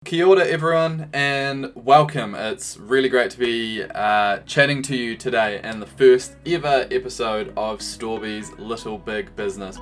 Kia ora everyone and welcome. It's really great to be chatting to you today in the first ever episode of Storby's Little Big Business.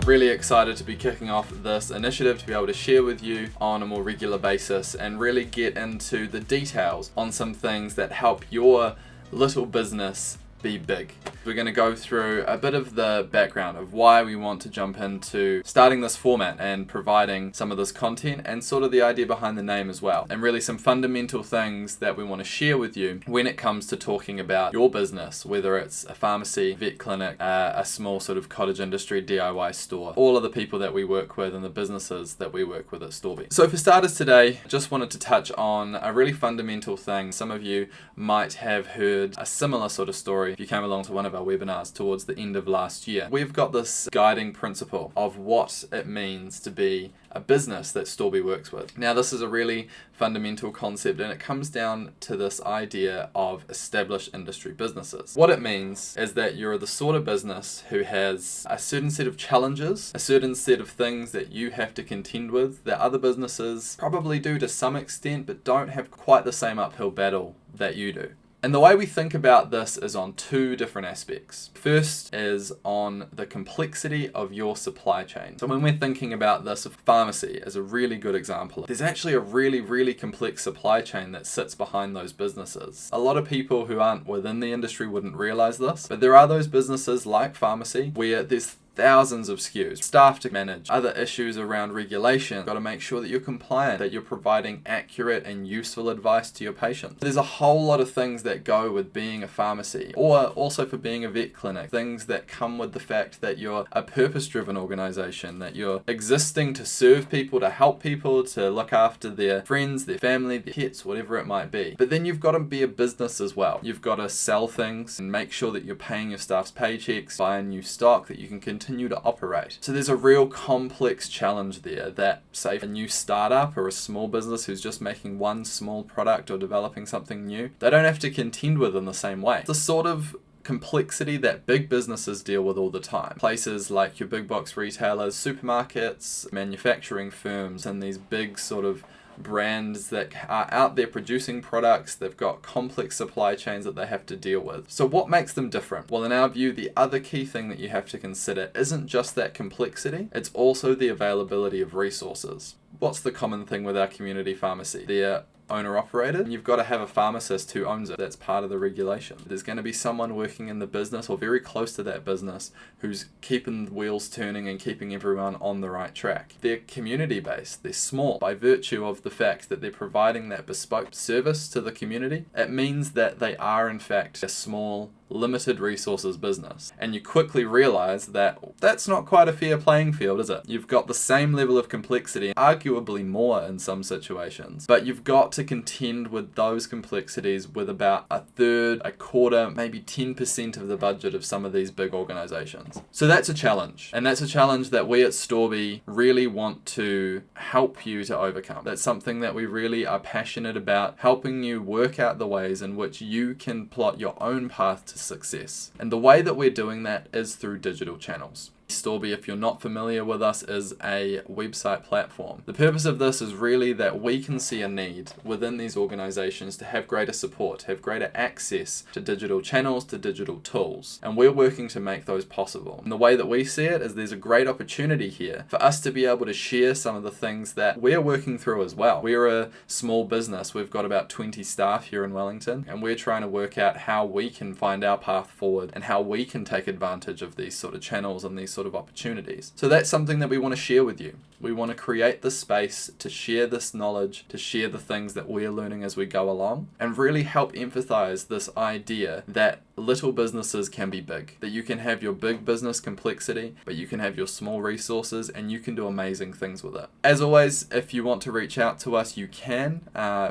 Really excited to be kicking off this initiative to be able to share with you on a more regular basis and really get into the details on some things that help your little business be big. We're going to go through a bit of the background of why we want to jump into starting this format and providing some of this content and sort of the idea behind the name as well. And really some fundamental things that we want to share with you when it comes to talking about your business, whether it's a pharmacy, vet clinic, a small sort of cottage industry DIY store, all of the people that we work with and the businesses that we work with at Storby. So for starters today, just wanted to touch on a really fundamental thing. Some of you might have heard a similar sort of story if you came along to one of our webinars towards the end of last year. We've got this guiding principle of what it means to be a business that Storby works with. Now, this is a really fundamental concept and it comes down to this idea of established industry businesses. What it means is that you're the sort of business who has a certain set of challenges, a certain set of things that you have to contend with that other businesses probably do to some extent, but don't have quite the same uphill battle that you do. And the way we think about this is on two different aspects. First is on the complexity of your supply chain. So when we're thinking about this, a pharmacy is a really good example. There's actually a really complex supply chain that sits behind those businesses. A lot of people who aren't within the industry wouldn't realize this, but there are those businesses like pharmacy where there's thousands of SKUs, staff to manage, other issues around regulation. Got to make sure that you're compliant, that you're providing accurate and useful advice to your patients. There's a whole lot of things that go with being a pharmacy, or also for being a vet clinic. Things that come with the fact that you're a purpose-driven organization, that you're existing to serve people, to help people, to look after their friends, their family, their pets, whatever it might be. But then you've got to be a business as well. You've got to sell things and make sure that you're paying your staff's paychecks, buy new stock that you can continue to operate. So there's a real complex challenge there that, say, a new startup or a small business who's just making one small product or developing something new, they don't have to contend with in the same way. The sort of complexity that big businesses deal with all the time. Places like your big box retailers, supermarkets, manufacturing firms, and these big sort of brands that are out there producing products. They've got complex supply chains that they have to deal with. So what makes them different? Well, in our view, the other key thing that you have to consider isn't just that complexity, it's also the availability of resources. What's the common thing with our community pharmacy? They're owner-operated, and you've got to have a pharmacist who owns it. That's part of the regulation. There's going to be someone working in the business or very close to that business who's keeping the wheels turning and keeping everyone on the right track. They're community-based. They're small. By virtue of the fact that they're providing that bespoke service to the community, it means that they are in fact a small, limited resources business. And you quickly realize that that's not quite a fair playing field, is it? You've got the same level of complexity, arguably more in some situations, but you've got to contend with those complexities with about a third, a quarter, maybe 10% of the budget of some of these big organizations. So that's a challenge. And that's a challenge that we at Storby really want to help you to overcome. That's something that we really are passionate about, helping you work out the ways in which you can plot your own path to success. And the way that we're doing that is through digital channels. Storby, if you're not familiar with us, is a website platform. The purpose of this is really that we can see a need within these organizations to have greater support, to have greater access to digital channels, to digital tools. And we're working to make those possible. And the way that we see it is there's a great opportunity here for us to be able to share some of the things that we're working through as well. We're a small business. We've got about 20 staff here in Wellington, and we're trying to work out how we can find our path forward and how we can take advantage of these sort of channels and these sort of opportunities. So that's something that we want to share with you. We want to create the space to share this knowledge, to share the things that we're learning as we go along, and really help emphasize this idea that little businesses can be big, that you can have your big business complexity, but you can have your small resources and you can do amazing things with it. As always, if you want to reach out to us, you can.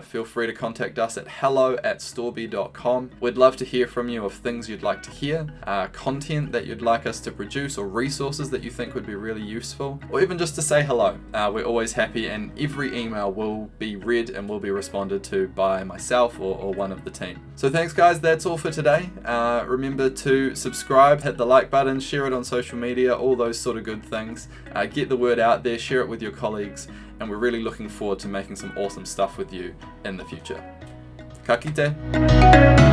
Feel free to contact us at hello@storby.com. We'd love to hear from you of things you'd like to hear, content that you'd like us to produce, or resources that you think would be really useful, or even just to say hello. We're always happy, and every email will be read and will be responded to by myself or one of the team. So thanks guys, that's all for today. remember to subscribe, hit the like button, share it on social media, all those sort of good things. Get the word out there, share it with your colleagues, and we're really looking forward to making some awesome stuff with you in the future. Ka kite!